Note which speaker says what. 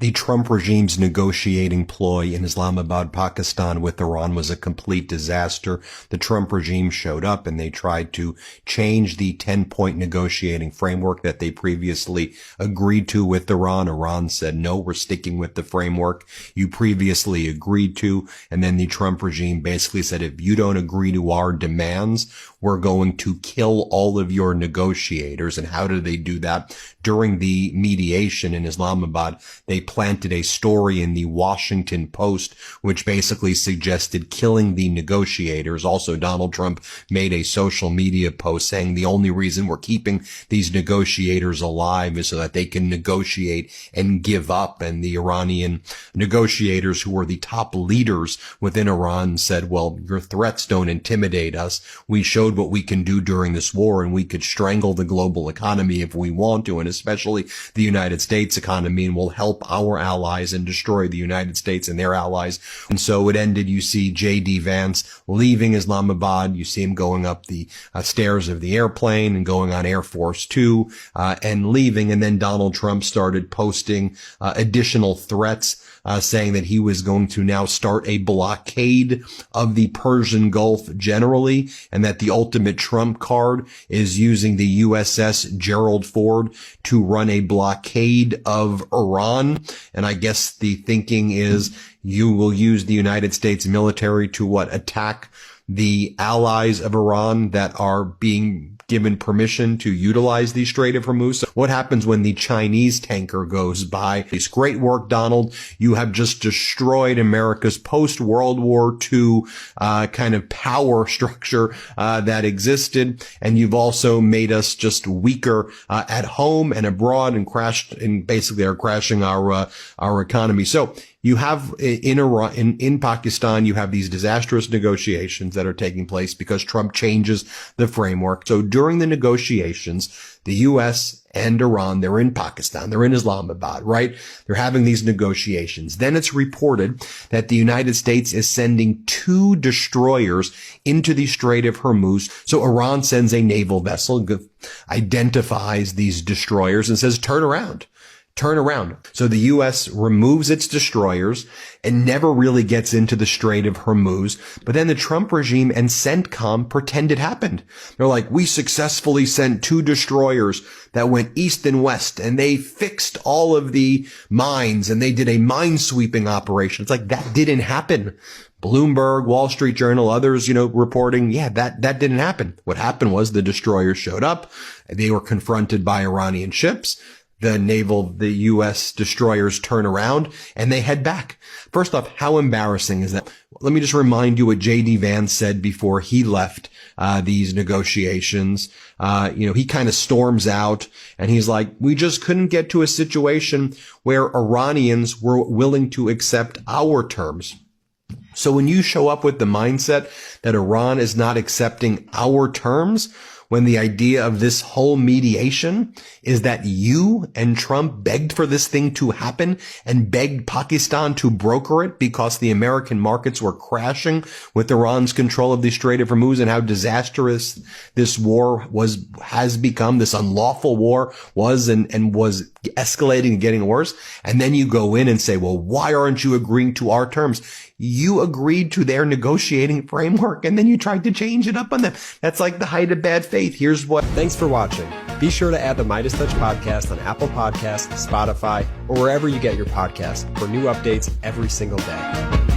Speaker 1: The Trump regime's negotiating ploy in Islamabad, Pakistan with Iran was a complete disaster. The Trump regime showed up and they tried to change the 10-point negotiating framework that they previously agreed to with Iran. Iran said, no, we're sticking with the framework you previously agreed to. And then the Trump regime basically said, if you don't agree to our demands, we're going to kill all of your negotiators. And how did they do that? During the mediation in Islamabad, they planted a story in the Washington Post, which basically suggested killing the negotiators. Also, Donald Trump made a social media post saying the only reason we're keeping these negotiators alive is so that they can negotiate and give up. And the Iranian negotiators, who were the top leaders within Iran, said, well, your threats don't intimidate us. We showed what we can do during this war, and we could strangle the global economy if we want to, and especially the United States economy, and will help our allies and destroy the United States and their allies. And so it ended. You see J.D. Vance leaving Islamabad. You see him going up the stairs of the airplane and going on Air Force Two and leaving. And then Donald Trump started posting additional threats, saying that he was going to now start a blockade of the Persian Gulf generally, and that the ultimate trump card is using the USS Gerald Ford to run a blockade of Iran. And I guess the thinking is you will use the United States military to attack the allies of Iran that are being given permission to utilize the Strait of Hormuz. So what happens when the Chinese tanker goes by? It's great work, Donald. You have just destroyed America's post-World War II kind of power structure that existed, and you've also made us just weaker at home and abroad, and basically are crashing our economy. So you have in Iran, in Pakistan, you have these disastrous negotiations that are taking place because Trump changes the framework. So during the negotiations, the U.S. and Iran, they're in Pakistan, they're in Islamabad, right? They're having these negotiations. Then it's reported that the United States is sending 2 destroyers into the Strait of Hormuz. So Iran sends a naval vessel, identifies these destroyers and says, turn around. Turn around. So the U.S. removes its destroyers and never really gets into the Strait of Hormuz. But then the Trump regime and CENTCOM pretend it happened. They're like, we successfully sent 2 destroyers that went east and west, and they fixed all of the mines, and they did a mine sweeping operation. It's like, that didn't happen. Bloomberg, Wall Street Journal, others, reporting, that didn't happen. What happened was the destroyers showed up. They were confronted by Iranian ships. The U.S. destroyers turn around and they head back. First off, how embarrassing is that? Let me just remind you what J.D. Vance said before he left these negotiations. He kind of storms out and he's like, we just couldn't get to a situation where Iranians were willing to accept our terms. So when you show up with the mindset that Iran is not accepting our terms, when the idea of this whole mediation is that you and Trump begged for this thing to happen and begged Pakistan to broker it because the American markets were crashing with Iran's control of the Strait of Hormuz, and how disastrous this war has become, this unlawful war was and was escalating and getting worse. And then you go in and say, well, why aren't you agreeing to our terms? You agreed to their negotiating framework and then you tried to change it up on them. That's like the height of bad faith.
Speaker 2: Thanks for watching. Be sure to add the Midas Touch podcast on Apple Podcasts, Spotify, or wherever you get your podcasts for new updates every single day.